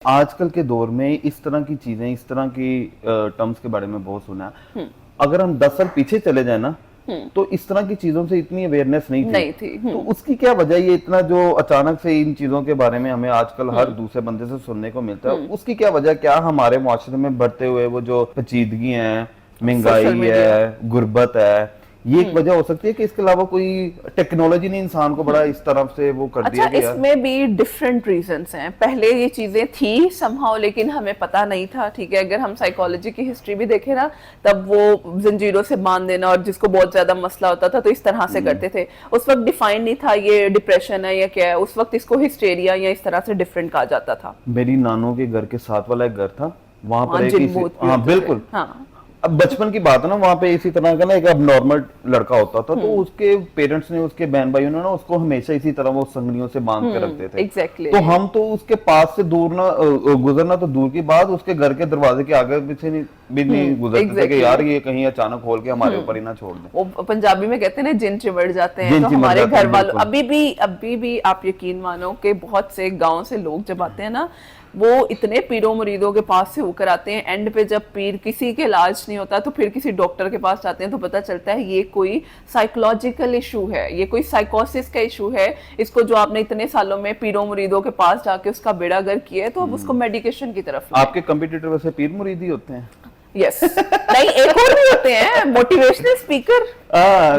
आजकल के दौर में इस तरह की चीजें, इस तरह की टर्म्स के बारे में बहुत सुना है। अगर हम 10 साल पीछे चले जाए ना, तो इस तरह की चीजों से इतनी अवेयरनेस नहीं थी। तो उसकी क्या वजह, ये इतना जो अचानक से इन चीजों के बारे में हमें आजकल हर दूसरे बंदे से सुनने को मिलता है, उसकी क्या वजह, क्या हमारे मुआशरे में बढ़ते हुए वो जो पेचीदगी है, महंगाई है, गुर्बत है, ये एक वजह हो सकती है कि इसके अलावा कोई टेक्नोलॉजी ने इंसान को बड़ा इस तरफ से वो कर दिया? अच्छा, इसमें भी डिफरेंट रीजंस हैं। पहले ये चीजें थी समहाउ, लेकिन हमें पता नहीं था। ठीक है, अगर हम साइकोलॉजी की हिस्ट्री भी देखें ना, तब वो जंजीरों से बांध देना, और जिसको बहुत ज्यादा मसला होता था तो इस तरह से करते थे। उस वक्त डिफाइन नहीं था ये डिप्रेशन है या क्या है, उस वक्त इसको हिस्टेरिया या इस तरह से डिफरेंट कहा जाता था। मेरी नानों के घर के साथ वाला एक घर था, वहां पर हाँ बिल्कुल, हाँ, अब बचपन की बात है ना, वहाँ पे इसी तरह का ना एक अबनॉर्मल लड़का होता था, तो उसके पेरेंट्स ने, उसके बहन भाइयों ने ना उसको हमेशा इसी तरह वो संगलियों से बांध के रखते थे। exactly. तो हम तो उसके पास से दूर ना गुजरना तो दूर की बात, उसके घर के दरवाजे के आगे पीछे भी नहीं गुजरते थे कि यार ये कहीं अचानक खोल के हमारे ऊपर ही ना छोड़ दे। वो पंजाबी में कहते हैं ना, जिन चिमड़ जाते हैं। तो हमारे घर वालों अभी भी आप यकीन मानो कि बहुत से गाँव से लोग जब आते हैं ना, वो इतने पीरों मुरीदों के पास से होकर आते हैं, एंड पे जब पीर किसी के इलाज नहीं होता तो फिर किसी डॉक्टर के पास जाते हैं, तो पता चलता है ये कोई साइकोलॉजिकल इशू है, ये कोई साइकोसिस का इशू है। इसको जो आपने इतने सालों में पीरों मुरीदों के पास जाके उसका बेड़ा गर्क किया है, तो अब उसको मेडिकेशन की तरफ। आपके कंप्यूटर वैसे पीर मुरीद ही होते हैं? यस नहीं, एक और भी होते हैं मोटिवेशनल स्पीकर।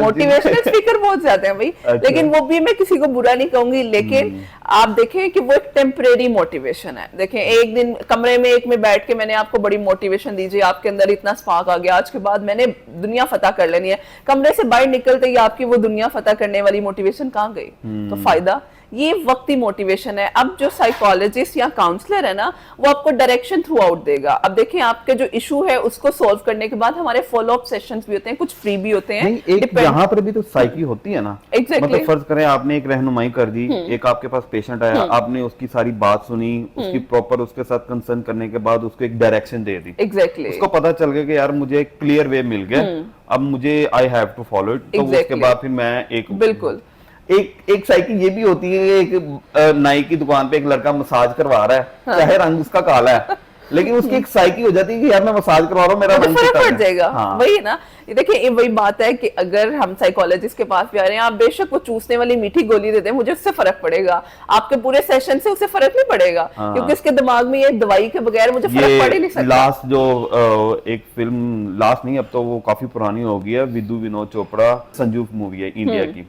मोटिवेशनल स्पीकर बहुत ज्यादा हैं भाई। अच्छा। लेकिन वो भी मैं किसी को बुरा नहीं कहूंगी, लेकिन आप देखें कि वो एक टेम्परेरी मोटिवेशन है। देखें, एक दिन कमरे में एक में बैठ के मैंने आपको बड़ी मोटिवेशन दीजिए, आपके अंदर इतना स्पार्क आ गया, आज के बाद मैंने दुनिया फतह कर लेनी है। कमरे से बाहर निकलते ही आपकी वो दुनिया फतह करने वाली मोटिवेशन कहाँ गई? तो फायदा ये वक्ती मोटिवेशन है। अब जो साइकोलॉजिस्ट या काउंसलर है ना, वो आपको डायरेक्शन थ्रू आउट देगा। अब देखिए, आपके जो इशू है उसको सॉल्व करने के बाद हमारे फॉलो अप सेशंस भी होते हैं, कुछ फ्री भी होते हैं। एक यहाँ पर भी तो साइकी होती है ना। मतलब फर्ज करें आपने एक रहनुमाई कर दी, एक आपके पास पेशेंट आया, आपने उसकी सारी बात सुनी, उसकी प्रॉपर उसके साथ कंसर्न करने के बाद उसको एक डायरेक्शन दे दी। उसको पता चल गया कि यार मुझे एक क्लियर वे मिल गया, अब मुझे I have to follow it. तो उसके बाद फिर मैं बिल्कुल एक साइकिल ये भी होती है, एक नाई की दुकान पे एक लड़का मसाज करवा रहा है, चाहे रंग उसका काला है, लेकिन उसकी एक साइकिल हो जाती है कि यार मैं मसाज करवा रहा हूँ, मेरा रंग फर्क पड़ जाएगा। वही ना, देखिए वही बात है कि अगर हम साइकोलॉजिस्ट के पास भी आ रहे हैं, आप बेशक वो चूसने वाली मीठी गोली देते हैं, मुझे उससे फर्क पड़ेगा, आपके पूरे सेशन से उससे फर्क नहीं पड़ेगा, क्योंकि उसके दिमाग में ये दवाई के बगैर मुझे फर्क पड़ ही नहीं सकता। लास्ट जो एक फिल्म, लास्ट नहीं अब तो वो काफी पुरानी हो गई है, विदु विनोद चोपड़ा संजू मूवी है इंडिया की,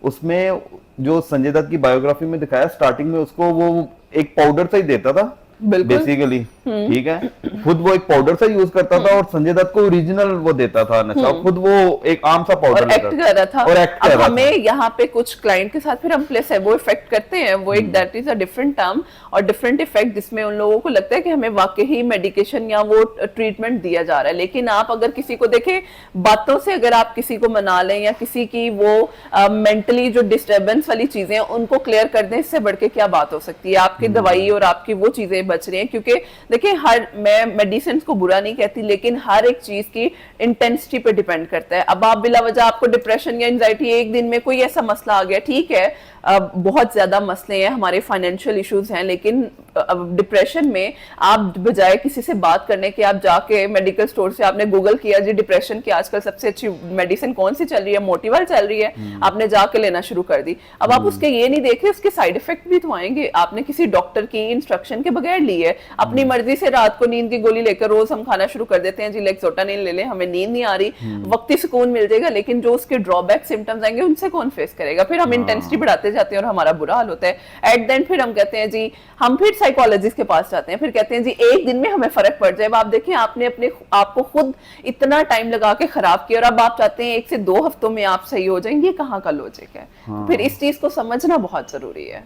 उसमें जो संजय दत्त की बायोग्राफी में दिखाया, स्टार्टिंग में उसको वो एक पाउडर सा ही देता था बेसिकली, ठीक है, खुद वो एक पाउडर सा यूज करता था, और संजय दत्त को ओरिजिनल वो देता था नशा, खुद वो एक आम सा पाउडर एक्ट कर रहा था। और एक्ट कर रहा था। हमें यहाँ पे कुछ क्लाइंट के साथ फिर हम प्लेसेबो इफेक्ट करते हैं, वो एक that is a different term और डिफरेंट इफेक्ट, जिसमें उन लोगों को लगता है कि हमें वाकई ही मेडिकेशन या वो ट्रीटमेंट दिया जा रहा है। लेकिन आप अगर किसी को देखें, बातों से अगर आप किसी को मना लें या किसी की वो मेंटली जो डिस्टर्बेंस वाली चीजें उनको क्लियर कर दें, इससे बढ़ के क्या बात हो सकती है? आपकी दवाई और आपकी वो चीजें बच रही हैं। क्योंकि देखिए, मैं मेडिसिन को बुरा नहीं कहती, लेकिन हर एक चीज की इंटेंसिटी पे डिपेंड करता है। अब आप बिला वजह आपको डिप्रेशन या एंजाइटी, एक दिन में कोई ऐसा मसला आ गया, ठीक है, बहुत ज्यादा मसले हैं, हमारे फाइनेंशियल इश्यूज हैं, लेकिन डिप्रेशन में आप बजाय किसी से बात करने के, आप जाके मेडिकल स्टोर से आपने गूगल किया जी डिप्रेशन की आजकल सबसे अच्छी मेडिसिन कौन सी चल रही है, मोटिवल चल रही है, आपने जाके लेना शुरू कर दी। अब आप उसके ये नहीं देख रहे, उसके साइड इफेक्ट भी तो आएंगे। आपने किसी डॉक्टर की इंस्ट्रक्शन के बगैर ली है, अपनी मर्जी से रात को नींद की गोली लेकर रोज हम खाना शुरू कर देते हैं, जी लेक्सोटानिन ले लें, हमें नींद नहीं आ रही, वक्ती सुकून मिल जाएगा, लेकिन जो उसके ड्रॉबैक सिम्टम्स आएंगे उनसे कौन फेस करेगा? फिर हम इंटेंसिटी बढ़ाते जाते हैं और हमारा बुरा हाल होता है। एट देन फिर हम कहते हैं जी, हम फिर साइकोलॉजिस्ट के पास जाते हैं, फिर कहते हैं जी एक दिन में हमें फर्क पड़ जाए। आप देखें, आपने अपने आपको खुद इतना टाइम लगा के खराब किया, और अब आप चाहते हैं 1 से 2 हफ्तों में आप सही हो जाएंगे, ये कहाँ का लॉजिक है? फिर इस चीज को समझना बहुत जरूरी है।